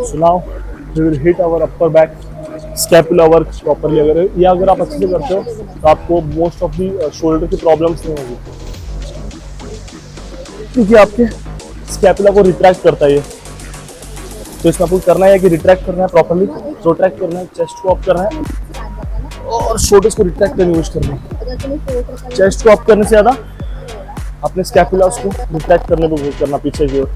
So now we will hit our upper back scapula work properly. अगर ये अगर आप अच्छे से करते हो तो आपको मोस्ट ऑफ दी शोल्डर की प्रॉब्लम्स नहीं होगी, क्योंकि आपके स्कैपुला को रिट्रैक्ट करता है ये। तो इसमें आपको करना है कि रिट्रैक्ट करना है प्रॉपरली, प्रोट्रैक्ट करना है, चेस्ट को अप करना है और शोल्डर्स को रिट्रैक्ट करने यूज करना है। चेस्ट को अप करने से ज़्यादा अपने स्कैपुला उसको रिट्रैक्ट करने को यूज करना पीछे की ओर।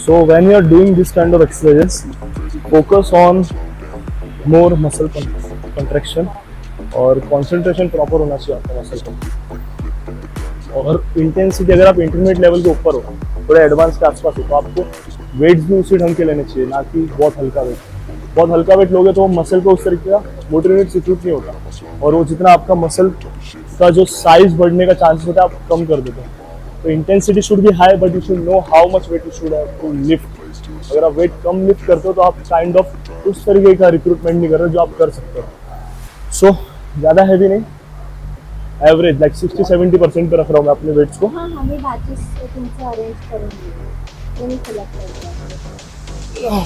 So when you are doing this kind of exercises, focus on more muscle contraction और कंसंट्रेशन प्रॉपर होना चाहिए आपका मसल का। और इंटेंसिटी अगर आप इंटरमीडिएट लेवल के ऊपर हो, थोड़े एडवांस के आसपास हो, तो आपको वेट्स भी उसी ढंग के लेने चाहिए, ना कि बहुत हल्का वेट। बहुत हल्का वेट लोगे तो मसल को उस तरीके का मोटर यूनिट सिक्यूट नहीं होता, और वो जितना आपका मसल का जो साइज बढ़ने का चांसेस होता है आप कम कर देते हैं। तो intensity should be high, but you should know how much weight you should have to lift. अगर आप वेट कम लिफ्ट करते हो तो आप काइंड ऑफ उस तरीके का रिक्रूटमेंट नहीं कर रहे जो आप कर सकते हो। सो ज़्यादा हैवी नहीं, एवरेज लाइक 60-70% पे रख रहा हूँ मैं अपने वेट्स को। हाँ, हमें बैचेस तुमसे अरेंज करूँगी, वो नहीं सेलेक्ट करूँगा।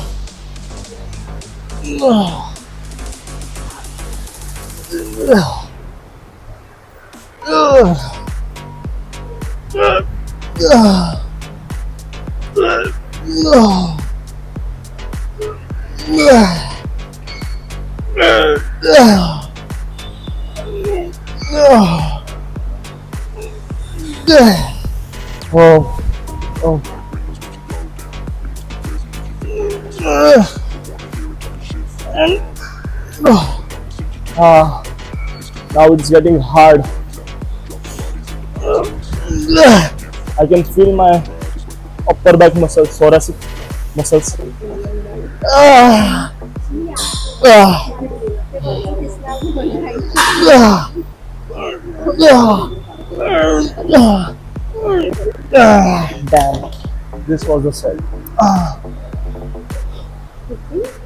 Now it's getting hard. I can feel my upper back muscles, thoracic muscles. Damn, this was the set.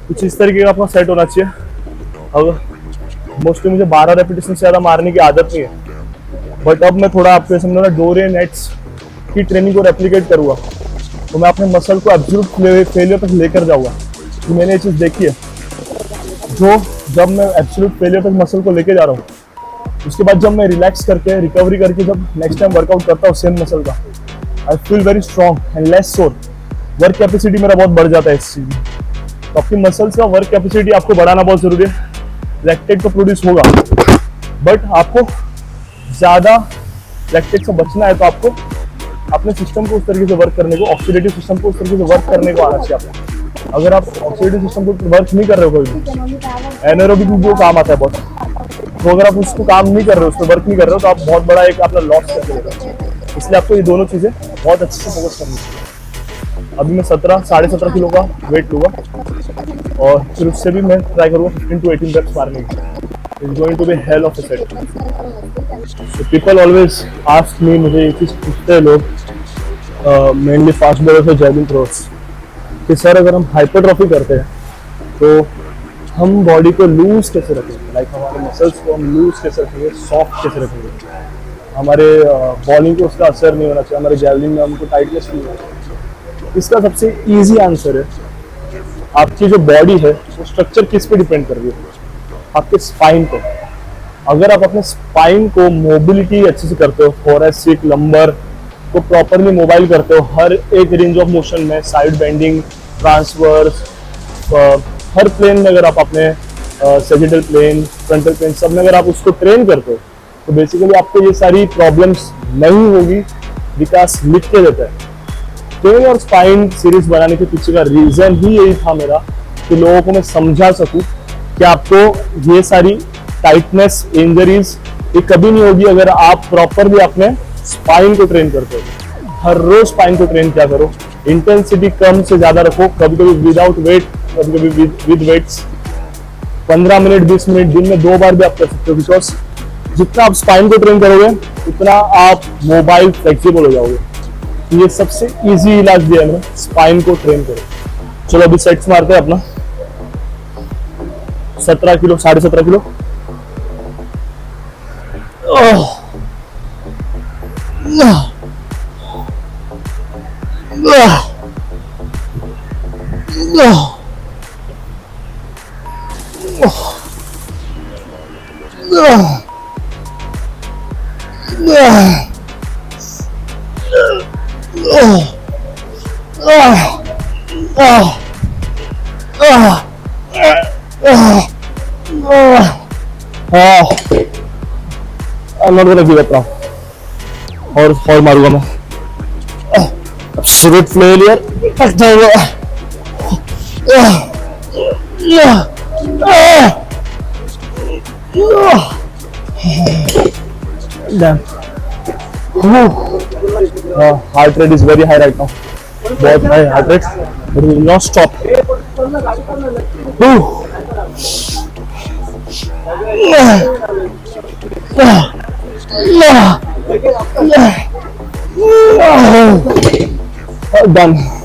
कुछ इस तरीके का अपना सेट होना चाहिए। अब मोस्टली मुझे 12 रेपिटेशन से ज़्यादा मारने की आदत नहीं है, बट अब मैं थोड़ा आपको समझो ना डोरे नेट्स की ट्रेनिंग को रेप्लिकेट करूँगा, तो मैं अपने मसल को एब्सोल्यूट फेलियर तक लेकर जाऊँगा। तो मैंने ये चीज़ देखी है, जो जब मैं एब्सोल्यूट फेलियर तक मसल को लेके जा रहा हूँ, उसके बाद जब मैं रिलैक्स करके रिकवरी करके जब नेक्स्ट टाइम वर्कआउट करता हूँ सेम मसल का, I feel very strong and less सोर। वर्क कैपेसिटी मेरा बहुत बढ़ जाता है इस चीज़ में। तो अपनी मसल्स का वर्क कैपेसिटी आपको बढ़ाना बहुत जरूरी है। लैक्टेट तो प्रोड्यूस होगा, बट आपको ज़्यादा लैक्टेट से बचना है तो आपको अपने सिस्टम को उस तरीके से वर्क करने को, ऑक्सीडेटिव सिस्टम को उस तरीके से वर्क करने को आना चाहिए आपको। अगर आप ऑक्सीडेटिव सिस्टम को वर्क नहीं कर रहे हो, कोई भी एनारोबिक भी वो काम आता है बहुत, तो अगर आप उसको काम नहीं कर रहे हो, उस पर वर्क नहीं कर रहे हो, तो आप बहुत बड़ा एक अपना लॉस कर देगा। इसलिए आपको ये दोनों चीज़ें बहुत अच्छे से फोकस करनी चाहिए। अभी मैं 17.5 किलो का वेट लूँगा और फिर उससे भी मैं ट्राई करूँगा 15 to 18 reps मारने की। It's going to be hell of a set. So people always ask me, मुझे ये चीज़ पूछते हैं लोग, मेनली फास्ट बॉलर और जैवलिन थ्रोस, कि सर अगर हम हाइपरट्रॉफी करते हैं तो हम बॉडी को लूज कैसे रखेंगे, लाइक हमारे मसल्स को हम लूज कैसे रखेंगे, सॉफ्ट कैसे रखेंगे, हमारे बॉलिंग को उसका असर नहीं होना चाहिए, हमारे जैवलिन में हमको टाइटनेस नहीं होना चाहिए। इसका सबसे इजी आंसर है, आपकी जो बॉडी है वो स्ट्रक्चर किस पे डिपेंड कर रही है, आपके स्पाइन पे। अगर आप अपने स्पाइन को मोबिलिटी अच्छे से करते हो, थोरैसिक लंबर को प्रॉपरली मोबाइल करते हो, हर एक रेंज ऑफ मोशन में, साइड बेंडिंग, ट्रांसवर्स, हर प्लेन में अगर आप अपने सेजिटल प्लेन, फ्रंटल प्लेन सब में अगर आप उसको ट्रेन करते हो, तो बेसिकली आपको ये सारी प्रॉब्लम्स नहीं होगी। विकास लिख के देता है। ट्रेन और स्पाइन सीरीज बनाने के पीछे का रीजन ही यही था मेरा, कि लोगों को मैं समझा सकूं कि आपको ये सारी टाइटनेस, इंजरीज ये कभी नहीं होगी अगर आप प्रॉपरली अपने स्पाइन को ट्रेन करते हो। हर रोज स्पाइन को ट्रेन क्या करो, इंटेंसिटी कम से ज्यादा रखो, कभी कभी विदाउट वेट, कभी कभी विद वेट्स, 15 मिनट 20 मिनट दिन में 2 बार भी आप कर सकते हो, बिकॉज जितना आप स्पाइन को ट्रेन करोगे उतना आप मोबाइल फ्लेक्सिबल हो जाओगे। ये सबसे इजी इलाज दिया है मैंने, स्पाइन को ट्रेन करो। चलो अभी सेट्स मारते हैं अपना। 17 kilo 17.5 kilo. I'm not gonna give up now. और मारूंगा मैं। Absolute failure. Damn. Heart rate is very high right now. बहुत high heart rate, but we will not stop. Done.